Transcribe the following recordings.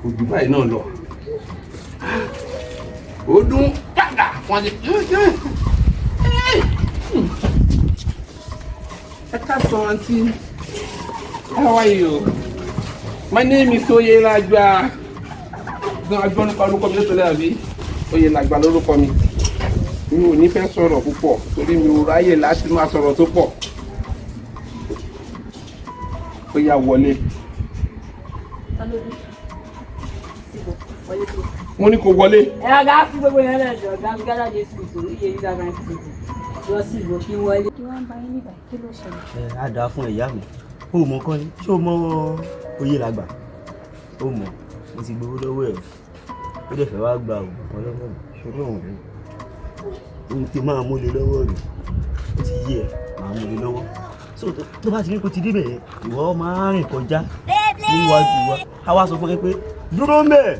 Ojú báyìí náà lọ. Ó dún padà wọ́n ti. Auntie. How are you? My name is Oyelagba. Agbọ́n nípa orúkọ mi lẹ́tọ̀ọ́ lẹ́yàbí. Oyelagba lórúkọ mi. Mi ò ní fẹ́ sọ̀rọ̀ púpọ̀ torí mi ò ráyè láti máa sọ̀rọ̀ tó pọ̀. Ó yá wọlé. Mo ní kó wọlé. Ọ̀gá fún gbogbo yẹn lẹ́jọ́ ọ̀gá mi gádà dé sùn tó iye yíyá máa ń fi lọ sí ìbò kí wọlé. Kí wọ́n bá yín nígbà kí ló ṣẹlẹ̀? Á dáa fún ìyá mi. Ó mọ̀ kọ́ ni. Ṣé o mọ Oyelagba? Ó mọ̀. Mo ti gbowó lọ́wọ́ ẹ̀. Ó dẹ̀ fẹ́ wá gba òògùn lọ́wọ́ mi. Ṣùgbọ́n òun rẹ̀. Ohun tí máa mú lé lọ́wọ́ rẹ̀. Ó ti yé ẹ̀ máa mú lé lọ́wọ́. So tó bá ti ní kó ti débẹ̀ yẹn, ìwọ máa rìn kọjá níwájú wa. A wá sọ fún ẹ pé dúró ń bẹ̀.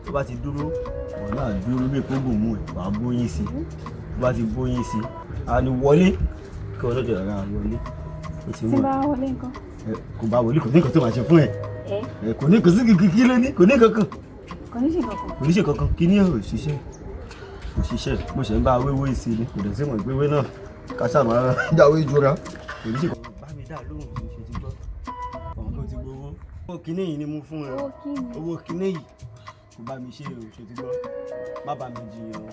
Tó bá ti dúró, wọn náà dúró bí kóńgò mú ẹ̀ wàá bóyin sí. Tó bá ti bóyin sí, a ní wọlé kí wọn lọ́jọ́ ara wọlé. Tí bá wọlé nǹkan. Kò bá wọlé kò ní nǹkan tó máa ṣe fún ẹ. Kò ní kò sí kí ló ní kò ní kankan. Kò ní ṣe kankan. Kò ní ṣe kankan kí ní òṣìṣẹ́. Òṣìṣẹ́ mo ṣe ń bá wéwé ìsì ni kò dẹ̀ sí mọ̀ ìgbéwé náà ká sáà máa jáwé ìjọra. Kò ní ṣe kankan. Bá mi dá lóhùn tó ṣe ti gbọ́. Ọ̀hún tó ti gbowó. Owó kíní yìí ni mo fún ẹ. Owó kíní yìí kò bá mi ṣe òṣò ti gbọ́. Má bá mi jiyàn o.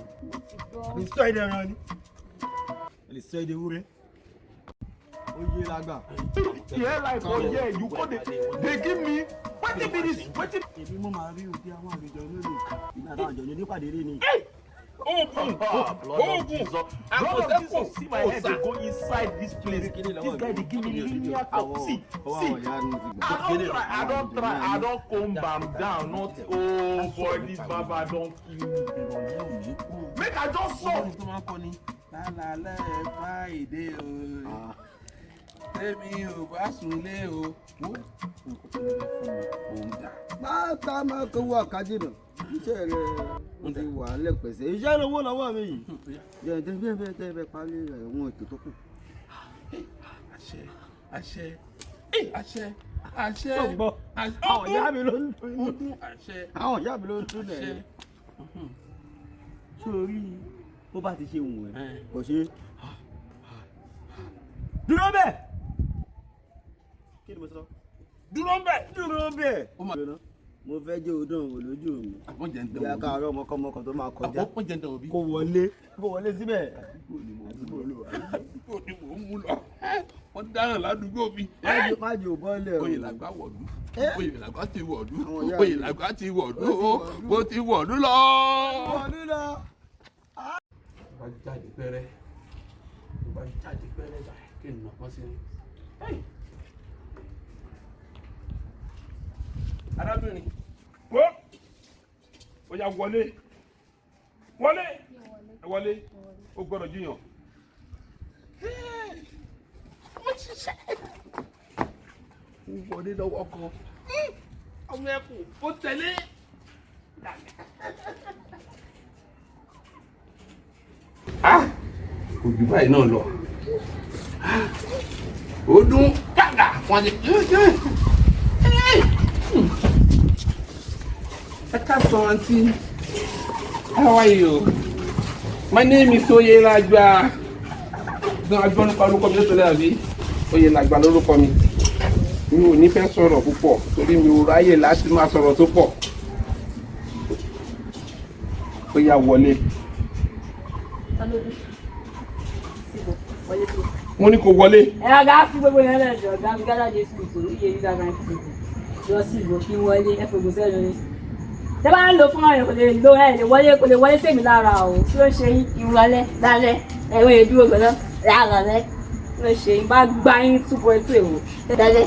Àbí sọ èdè ẹran ni. Ẹ lè sọ èdè ewúrẹ́. Oyelagba. Yeah, like oh yeah, you go they give me wetin be this? Wetin? Èmi mo máa rí òde àwọn àlejò lónìí. Ìgbà táwọn àjọyọ̀ ní pàdé rí ni. Ogun! I go see my head dey go inside this place. This guy dey give me linear talk. See. I don't try. I don't comb am down. Not oh boy, this baba don kill me. Make I just solve. Lálẹ́ Friday o. Tèmi ò bá súnlé o. Báta máa kówó àkájìnà. Iṣẹ́ rẹ̀ ti wà lẹ́pẹ̀sẹ̀. Iṣẹ́ lówó lọ́wọ́ mi yìí. Jẹ̀ǹtẹ̀ bẹ́ẹ̀ parí ẹ̀wọ̀n ètò tó kù. Àṣẹ. Àwọn ìyá mi ló ń dún. Àwọn ìyá mi ló ń dún ẹ̀. Sórí bó bá ti ṣe wù ẹ́ kò ṣe. Dúró bẹ́ẹ̀. Kí ni mo sọ? Dúró bẹ́ẹ̀. Mo fẹ́ jẹ́ odò òwò lójú mi. Ìyá káàárọ̀ ọmọkọ́mọkàn tó máa kọjá. Kó wọlé síbẹ̀. Àdúgbò ni mò ń mú lọ. Wọ́n dáràn ládùúgbò mi. Má jẹ́ ò bọ́lẹ̀ o. Oyelagba wọ̀lú. Oyelagba ti wọ̀lú. Oyelagba ti wọ̀lú. Bó ti wọ̀lú lọ. Bá jáde pẹ́rẹ́ báyìí kí n nà pọ́n sí ni. Arábìnrin wo ó yá wọlé ó gbọ́dọ̀ jiyàn. Mo ṣiṣẹ́ ó wọlé lọ́wọ́ kan ọmọ ẹkùn ó tẹ̀lé. Ojú báyìí náà lọ. Ó dún padà wọ́n ti. Auntie. How are you? My name is Oyelagba. Agbọ́n nípa orúkọ mi lẹ́tọ̀ọ́ lẹ́yàbí. Oyelagba lórúkọ mi. Mi ò ní fẹ́ sọ̀rọ̀ púpọ̀ torí mi ò ráyè láti máa sọ̀rọ̀ tó pọ̀. Ó yá wọlé. Mo ní kó wọlé. Ọ̀gá fún gbogbo yẹn lẹ́jọ́ ọ̀gá mi gádà dé sùn tó iye yíyá máa ń fi lọ sí ìbò kí wọlé ẹ fògùn sẹ́nu ni. Tẹ́ bá ń lo fún ọ̀rẹ́ kò lè wọlé sèmi lára o. Tí ó ṣe ìwọlé lálẹ́ ẹ̀wọ̀n èdúró gbọ́dọ̀ lálẹ́. Tí ó ṣe bá gbá yín 2.2 èwò lálẹ́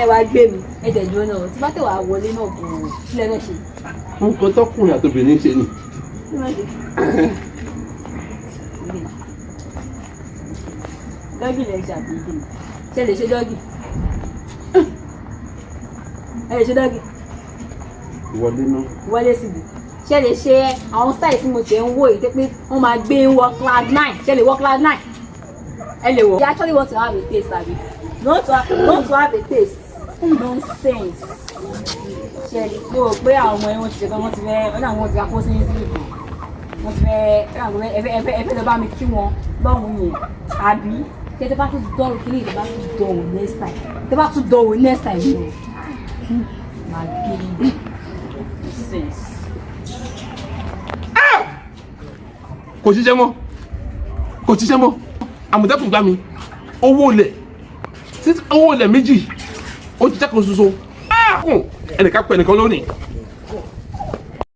ẹ wá gbé mi ẹ tẹ̀ dúró náà. Tí bá tẹ̀ wá wọlé náà kò sílẹ̀ náà ṣe. Nǹkan tọkùnrin àtobìnrin ṣe ni. Dọ́gì lè ṣe àbíyí. Ṣé lè ṣe dọ́gì? Ẹ lè ṣe dọ́gì. Wọlé náà. Wọlé síbi. Ṣé lè ṣe àwọn style tí mo ṣe ń wò yìí pé wọ́n máa gbé wọ class 9. Ṣé lè wọ class 9? Ẹ lè wọ. You actually want to have a taste abi? Not to have a taste. nonsense. Ṣé mo rò pé àwọn ọmọ ẹ̀wọ̀n ti ṣe gan wọ́n ti fẹ́ wọ́n náà wọ́n ti ra pósí ní sílùkù. Wọ́n ti fẹ́ ẹ̀fẹ́ lọ bá mi kí wọn lọ́hùn yẹn. Àbí tẹ́ bá tún dọ̀rọ̀ kí ni tẹ́ bá tún dọ̀rọ̀ next time. Tẹ́ bá tún dọ̀rọ̀ next time yẹn. Màá gé ní nonsense. Kò ṣiṣẹ́ mọ́. Kò ṣiṣẹ́ mọ́. Àmọ̀tẹ́kùn gbá mi. Owó ilẹ̀ méjì. Ó ti jẹ́ kan ṣoṣo. Ẹnìkan pẹ̀ nìkan lónìí.